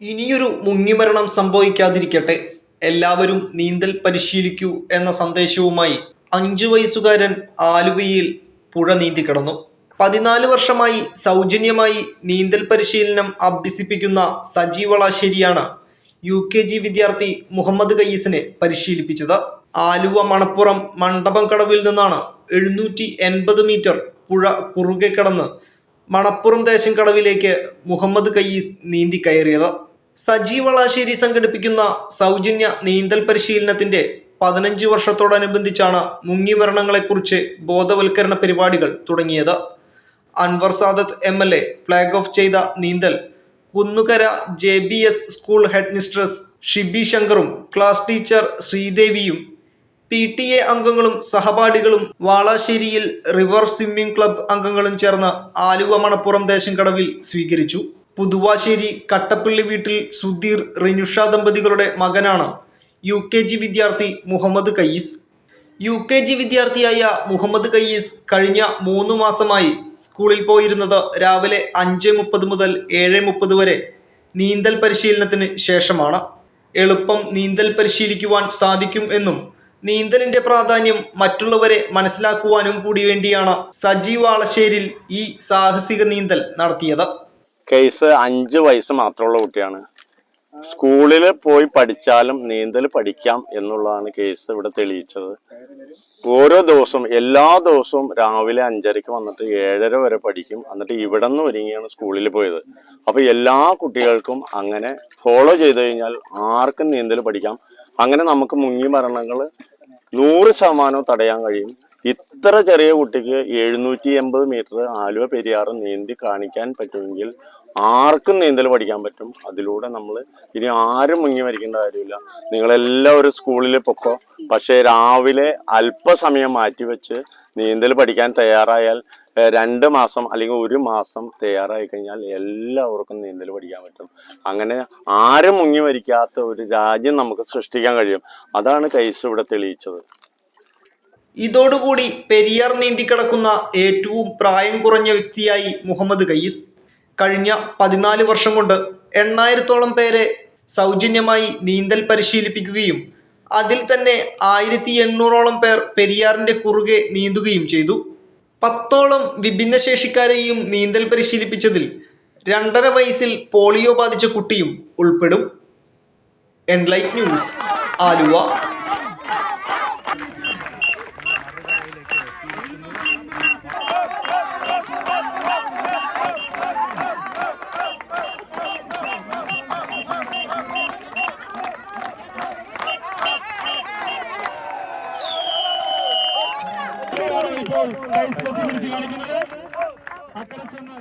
ഇനിയൊരു മുങ്ങിമരണം സംഭവിക്കാതിരിക്കട്ടെ, എല്ലാവരും നീന്തൽ പരിശീലിക്കൂ എന്ന സന്ദേശവുമായി 5 വയസ്സുകാരൻ ആലുവയിൽ പുഴ നീന്തിക്കടന്നു. 14 വർഷമായി സൗജന്യമായി നീന്തൽ പരിശീലനം അഭ്യസിപ്പിക്കുന്ന സജി വളാശ്ശേരിയാണ് UKG വിദ്യാർത്ഥി മുഹമ്മദ് കയ്യിസിനെ പരിശീലിപ്പിച്ചത്. ആലുവ മണപ്പുറം മണ്ഡപം കടവിൽ നിന്നാണ് 780 മീറ്റർ പുഴ കുറുകെ കടന്ന് മണപ്പുറം ദേശം കടവിലേക്ക് മുഹമ്മദ് കയ്യിസ് നീന്തി കയറിയത്. സജി വളാശ്ശേരി സംഘടിപ്പിക്കുന്ന സൗജന്യ നീന്തൽ പരിശീലനത്തിന്റെ 15 വർഷത്തോടനുബന്ധിച്ചാണ് മുങ്ങിമരണങ്ങളെക്കുറിച്ച് ബോധവൽക്കരണ പരിപാടികൾ തുടങ്ങിയത്. Anwar Sadath MLA flag off ചെയ്ത നീന്തൽ Kunnukara JBS school head mistress Shibi ശങ്കറും ക്ലാസ് ടീച്ചർ ശ്രീദേവിയും PTA അംഗങ്ങളും സഹപാഠികളും വാളാശ്ശേരിയിൽ റിവർ സ്വിമ്മിംഗ് ക്ലബ് അംഗങ്ങളും ചേർന്ന് ആലുവ മണപ്പുറം ദേശം കടവിൽ സ്വീകരിച്ചു. പുതുവാശ്ശേരി കട്ടപ്പള്ളി വീട്ടിൽ സുധീർ റിനുഷ ദമ്പതികളുടെ മകനാണ് UKG വിദ്യാർത്ഥി മുഹമ്മദ് കയ്യിസ്. UKG വിദ്യാർത്ഥിയായ മുഹമ്മദ് കയ്യിസ് കഴിഞ്ഞ 3 മാസമായി സ്കൂളിൽ പോയിരുന്നത് രാവിലെ 5:30 മുതൽ 7:30 വരെ നീന്തൽ പരിശീലനത്തിന് ശേഷമാണ്. എളുപ്പം നീന്തൽ പരിശീലിക്കുവാൻ സാധിക്കും എന്നും നീന്തലിന്റെ പ്രാധാന്യം മറ്റുള്ളവരെ മനസ്സിലാക്കുവാനും കൂടി വേണ്ടിയാണ് സജി വളാശ്ശേരിയിൽ ഈ സാഹസിക നീന്തൽ നടത്തിയത്. കേസ് 5 വയസ്സ് മാത്രമുള്ള കുട്ടിയാണ്. സ്കൂളിൽ പോയി പഠിച്ചാലും നീന്തൽ പഠിക്കാം എന്നുള്ളതാണ് കേസ് ഇവിടെ തെളിയിച്ചത്. ഓരോ ദിവസവും എല്ലാ ദിവസവും രാവിലെ 5:30 വന്നിട്ട് 7:30 വരെ പഠിക്കും. എന്നിട്ട് ഇവിടെ നിന്ന് ഒരുങ്ങിയാണ് സ്കൂളിൽ പോയത്. അപ്പൊ എല്ലാ കുട്ടികൾക്കും അങ്ങനെ ഫോളോ ചെയ്ത് കഴിഞ്ഞാൽ ആർക്കും നീന്തൽ പഠിക്കാം. അങ്ങനെ നമുക്ക് മുങ്ങി മരണങ്ങൾ 100% തടയാൻ കഴിയും. ഇത്ര ചെറിയ കുട്ടിക്ക് 780 മീറ്റർ ആലുവ പെരിയാറ് നീന്തി കാണിക്കാൻ പറ്റുമെങ്കിൽ ആർക്കും നീന്തൽ പഠിക്കാൻ പറ്റും. അതിലൂടെ നമ്മൾ ഇനി ആരും മുങ്ങി മരിക്കേണ്ട കാര്യമില്ല. നിങ്ങളെല്ലാവരും സ്കൂളിൽ പൊക്കോ, പക്ഷേ രാവിലെ അല്പസമയം മാറ്റിവെച്ച് നീന്തൽ പഠിക്കാൻ തയ്യാറായാൽ 2 മാസം അല്ലെങ്കിൽ 1 മാസം തയ്യാറായി കഴിഞ്ഞാൽ എല്ലാവർക്കും നീന്തൽ പഠിക്കാൻ പറ്റും. അങ്ങനെ ആരും മുങ്ങി മരിക്കാത്ത ഒരു രാജ്യം നമുക്ക് സൃഷ്ടിക്കാൻ കഴിയും. അതാണ് കയ്യിസ് ഇവിടെ തെളിയിച്ചത്. ഇതോടുകൂടി പെരിയാർ നീന്തിക്കിടക്കുന്ന ഏറ്റവും പ്രായം കുറഞ്ഞ വ്യക്തിയായി മുഹമ്മദ് കയ്യിസ്. കഴിഞ്ഞ 14 വർഷം കൊണ്ട് 8000-ഓളം പേരെ സൗജന്യമായി നീന്തൽ പരിശീലിപ്പിക്കുകയും അതിൽ തന്നെ 1800-ഓളം പേർ പെരിയാറിന്റെ കുറുകെ നീന്തുകയും ചെയ്തു. 10ഓളം വിഭിന്നശേഷിക്കാരെയും നീന്തൽ പരിശീലിപ്പിച്ചതിൽ 2.5 വയസ്സിൽ പോളിയോ ബാധിച്ച കുട്ടിയും ഉൾപ്പെടും. Enlight news, Aluva. ഇപ്പോൾ കൈസ് കൊത്തി പിടിച്ച് കാണിക്കുന്നത് അക്കരെ ചെന്ന്